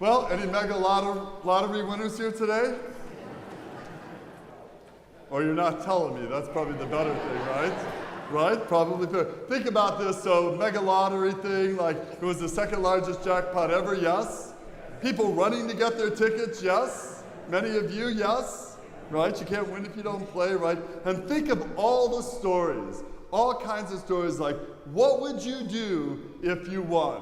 Well, any mega lottery winners here today? Or you're not telling me, that's probably the better thing, right? Right? Probably fair. Think about this, so mega lottery thing, like it was the second largest jackpot ever, yes? People running to get their tickets, yes? Many of you, yes? Right? You can't win if you don't play, right? And think of all the stories, all kinds of stories like, what would you do if you won?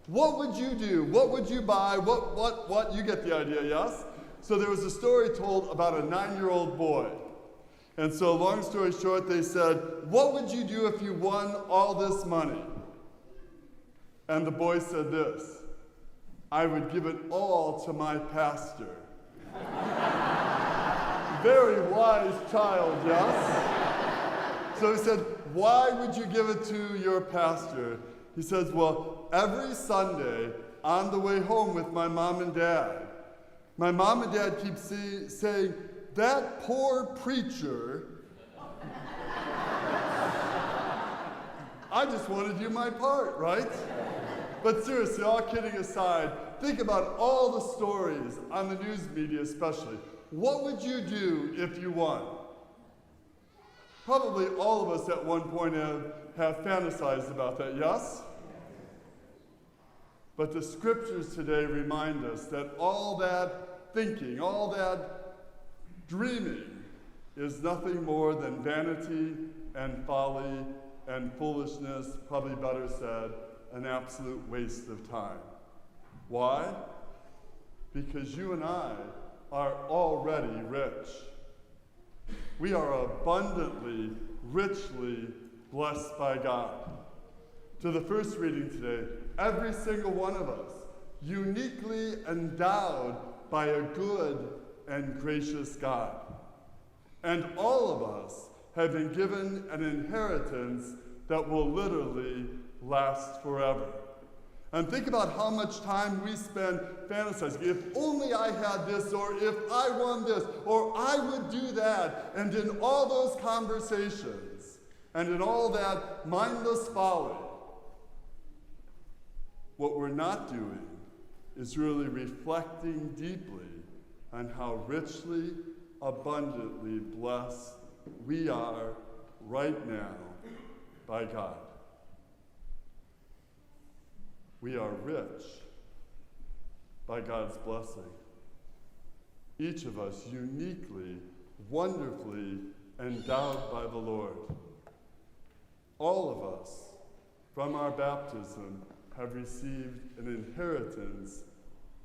What would you do? What would you buy? What? You get the idea, yes? So there was a story told about a 9-year-old boy. And so long story short, they said, what would you do if you won all this money? And the boy said this, I would give it all to my pastor. Very wise child, yes? So he said, why would you give it to your pastor? He says, well, every Sunday on the way home with my mom and dad, my mom and dad keep saying, that poor preacher, I just want to do my part, right? But seriously, all kidding aside, think about all the stories on the news media especially. What would you do if you won? Probably all of us at one point have fantasized about that, yes? But the scriptures today remind us that all that thinking, all that dreaming is nothing more than vanity and folly and foolishness, probably better said, an absolute waste of time. Why? Because you and I are already rich. We are abundantly, richly blessed by God. To the first reading today, every single one of us, uniquely endowed by a good and gracious God. And all of us have been given an inheritance that will literally last forever. And think about how much time we spend fantasizing. If only I had this, or if I won this, or I would do that. And in all those conversations, and in all that mindless folly, what we're not doing is really reflecting deeply on how richly, abundantly blessed we are right now by God. We are rich by God's blessing. Each of us uniquely, wonderfully endowed by the Lord. All of us, from our baptism, have received an inheritance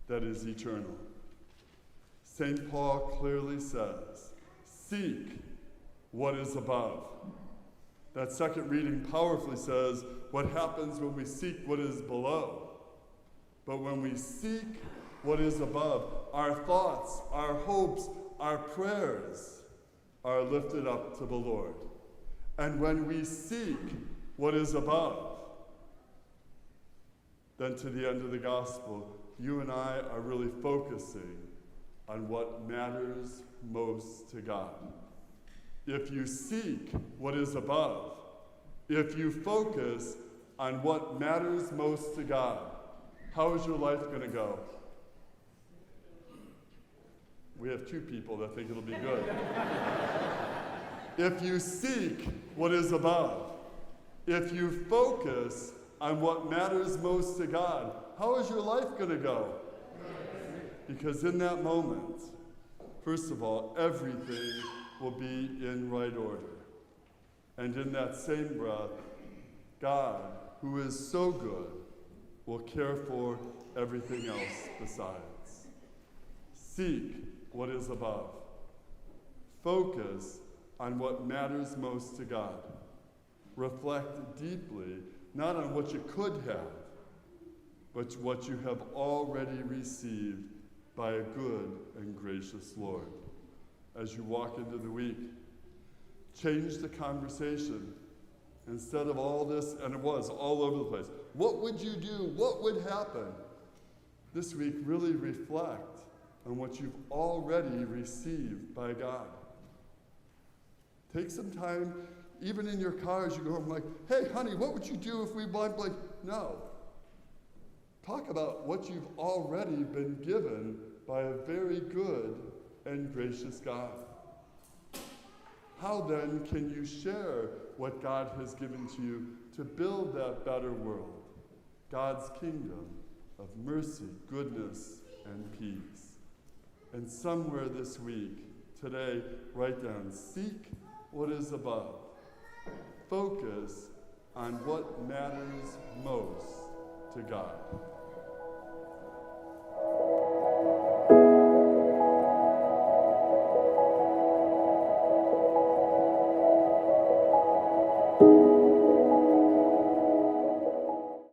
that is eternal. St. Paul clearly says, seek what is above. That second reading powerfully says what happens when we seek what is below. But when we seek what is above, our thoughts, our hopes, our prayers are lifted up to the Lord. And when we seek what is above, then to the end of the gospel, you and I are really focusing on what matters most to God. If you seek what is above, if you focus on what matters most to God, how is your life going to go? We have two people that think it'll be good. If you seek what is above, if you focus on what matters most to God, how is your life going to go? Because in that moment, first of all, everything will be in right order. And in that same breath, God, who is so good, will care for everything else besides. Seek what is above. Focus on what matters most to God. Reflect deeply, not on what you could have, but what you have already received by a good and gracious Lord. As you walk into the week, change the conversation. Instead of all this, and it was all over the place, what would you do? What would happen? This week, really reflect on what you've already received by God. Take some time, even in your car as you go home, like, hey, honey, what would you do if we blank? No. Talk about what you've already been given by a very good and gracious God. How then can you share what God has given to you to build that better world, God's kingdom of mercy, goodness, and peace? And somewhere this week, today, write down, seek what is above. Focus on what matters most to God.